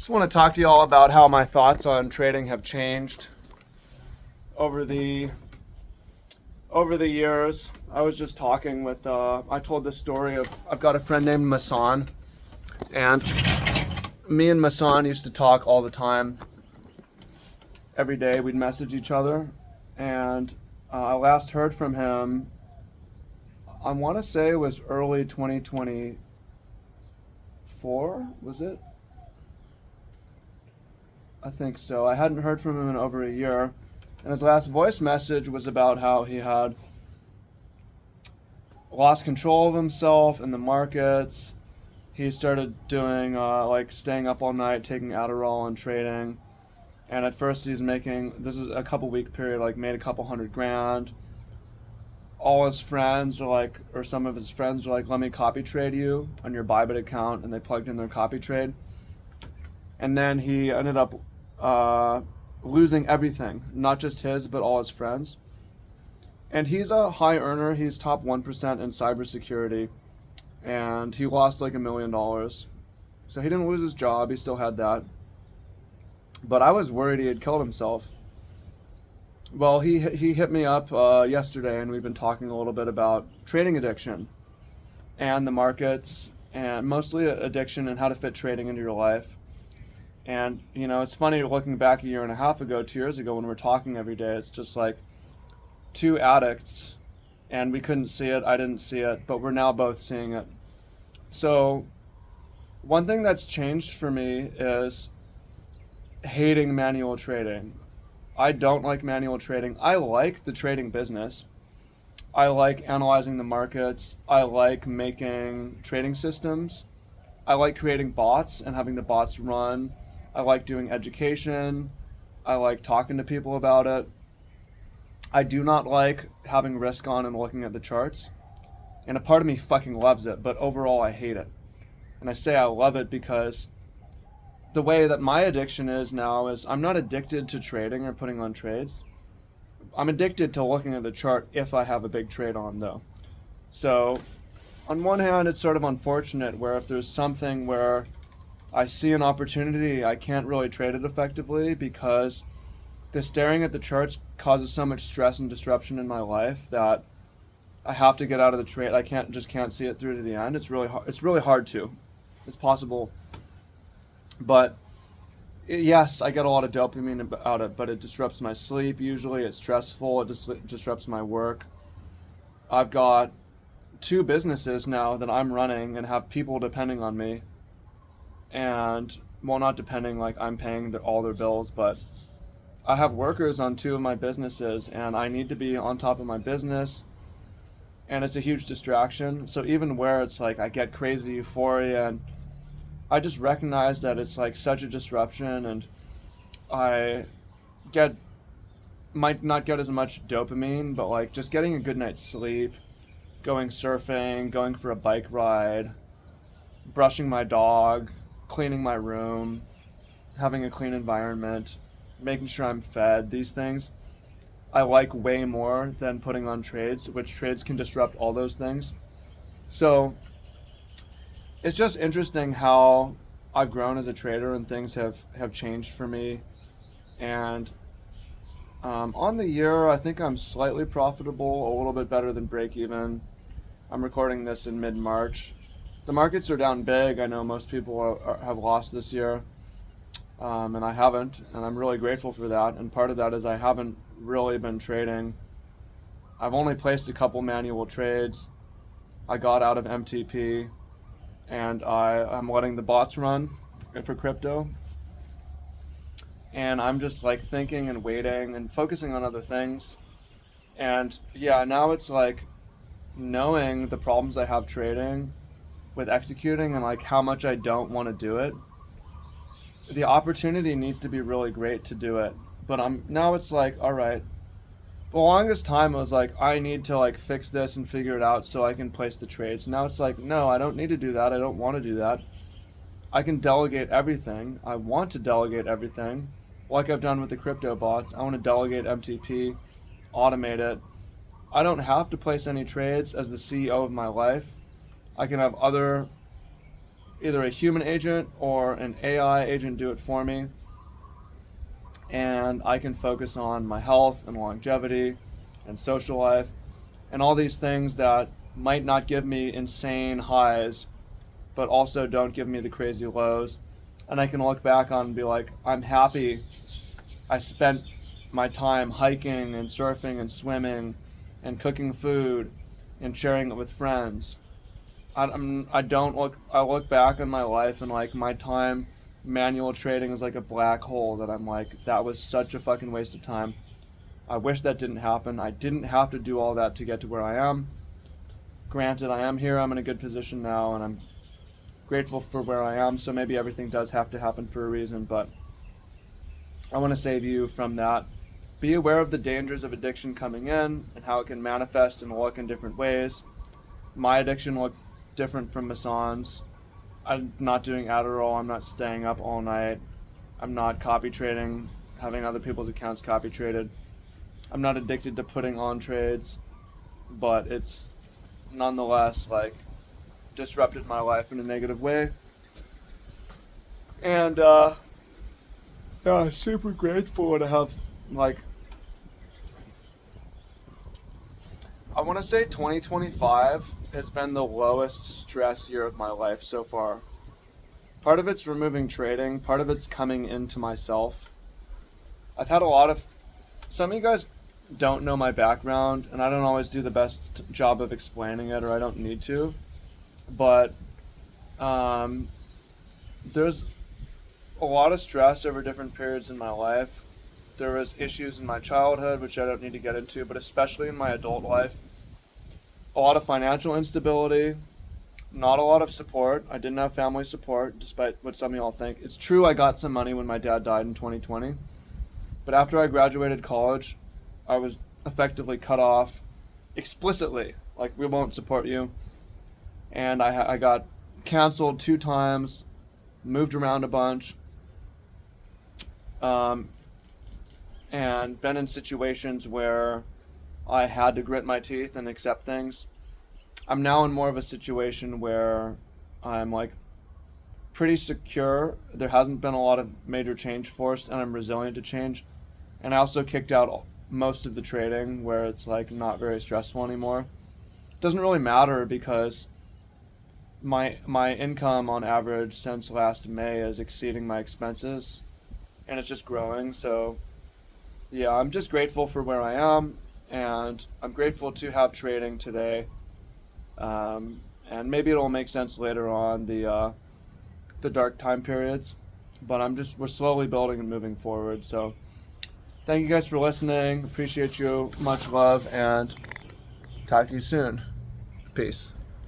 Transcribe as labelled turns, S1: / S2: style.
S1: Just want to talk to you all about how my thoughts on trading have changed over the years. I was just talking with I told this story of I've got a friend named Masan, and me and Masan used to talk all the time. Every day we'd message each other, and I last heard from him, I want to say it was early 2024, was it? I think so. I hadn't heard from him in over a year. And his last voice message was about how he had lost control of himself in the markets. He started doing, staying up all night, taking Adderall and trading. And at first he's making, this is a couple week period, made a couple $100,000. All his friends are like, or some of his friends are like, let me copy trade you on your Bybit account. And they plugged in their copy trade. And then he ended up losing everything, not just his, but all his friends. And he's a high earner. He's top 1% in cybersecurity. And he lost like $1 million. So he didn't lose his job. He still had that. But I was worried he had killed himself. Well, he hit me up yesterday, and we've been talking a little bit about trading addiction and the markets, and mostly addiction and how to fit trading into your life. And, it's funny looking back a year and a half ago, 2 years ago, when we're talking every day, it's just like two addicts, and we couldn't see it, I didn't see it, but we're now both seeing it. So one thing that's changed for me is hating manual trading. I don't like manual trading. I like the trading business. I like analyzing the markets. I like making trading systems. I like creating bots and having the bots run. I like doing education. I like talking to people about it. I do not like having risk on and looking at the charts. And a part of me fucking loves it, but overall I hate it. And I say I love it because the way that my addiction is now is I'm not addicted to trading or putting on trades. I'm addicted to looking at the chart if I have a big trade on, though. So on one hand, it's sort of unfortunate where if there's something where I see an opportunity, I can't really trade it effectively because the staring at the charts causes so much stress and disruption in my life that I have to get out of the trade. I can't see it through to the end. It's really hard. It's really hard to. It's possible. But yes, I get a lot of dopamine about it, but it disrupts my sleep usually. It's stressful. It disrupts my work. I've got 2 businesses now that I'm running and have people depending on me. And, well, not depending, like I'm paying all their bills, but I have workers on 2 of my businesses, and I need to be on top of my business, and it's a huge distraction. So even where it's like I get crazy euphoria, and I just recognize that it's like such a disruption, and I might not get as much dopamine, but like just getting a good night's sleep, going surfing, going for a bike ride, brushing my dog, cleaning my room, having a clean environment, making sure I'm fed, these things I like way more than putting on trades, which trades can disrupt all those things. So it's just interesting how I've grown as a trader and things have changed for me. And on the year, I think I'm slightly profitable, a little bit better than break even. I'm recording this in mid-March. The markets are down big. I know most people have lost this year, and I haven't, and I'm really grateful for that. And part of that is I haven't really been trading. I've only placed a couple manual trades. I got out of MTP, and I'm letting the bots run for crypto. And I'm just like thinking and waiting and focusing on other things. And yeah, now it's like knowing the problems I have trading with executing and like how much I don't want to do it. The opportunity needs to be really great to do it. But now it's like, all right, the longest time it was like, I need to like fix this and figure it out so I can place the trades. Now it's like, no, I don't need to do that. I don't want to do that. I can delegate everything. I want to delegate everything. Like I've done with the crypto bots. I want to delegate MTP, automate it. I don't have to place any trades as the CEO of my life. I can have other either a human agent or an AI agent do it for me, and I can focus on my health and longevity and social life and all these things that might not give me insane highs, but also don't give me the crazy lows. And I can look back on and be like, I'm happy I spent my time hiking and surfing and swimming and cooking food and sharing it with friends. I look back on my life and like my time manual trading is like a black hole that I'm like, that was such a fucking waste of time. I wish that didn't happen. I didn't have to do all that to get to where I am. Granted, I am here, I'm in a good position now, and I'm grateful for where I am, so maybe everything does have to happen for a reason, but I want to save you from that. Be aware of the dangers of addiction coming in and how it can manifest and look in different ways. My addiction looked different from Mason's. I'm not doing Adderall, I'm not staying up all night, I'm not copy trading, having other people's accounts copy traded. I'm not addicted to putting on trades, but it's nonetheless like disrupted my life in a negative way. And yeah, super grateful to have like I want to say 2025 has been the lowest stress year of my life so far. Part of it's removing trading, part of it's coming into myself. I've had a lot of some of you guys don't know my background, and I don't always do the best job of explaining it, or I don't need to. But there's a lot of stress over different periods in my life. There was issues in my childhood, which I don't need to get into, but especially in my adult life. A lot of financial instability, not a lot of support. I didn't have family support, despite what some of y'all think. It's true I got some money when my dad died in 2020, but after I graduated college, I was effectively cut off explicitly. Like, we won't support you. And I got canceled 2 times, moved around a bunch, and been in situations where I had to grit my teeth and accept things. I'm now in more of a situation where I'm like pretty secure. There hasn't been a lot of major change forced, and I'm resilient to change. And I also kicked out most of the trading where it's like not very stressful anymore. It doesn't really matter because my income on average since last May is exceeding my expenses, and it's just growing. So yeah, I'm just grateful for where I am, and I'm grateful to have trading today. And maybe it'll make sense later on the dark time periods, but we're slowly building and moving forward. So thank you guys for listening. Appreciate you. Much love, and talk to you soon. Peace.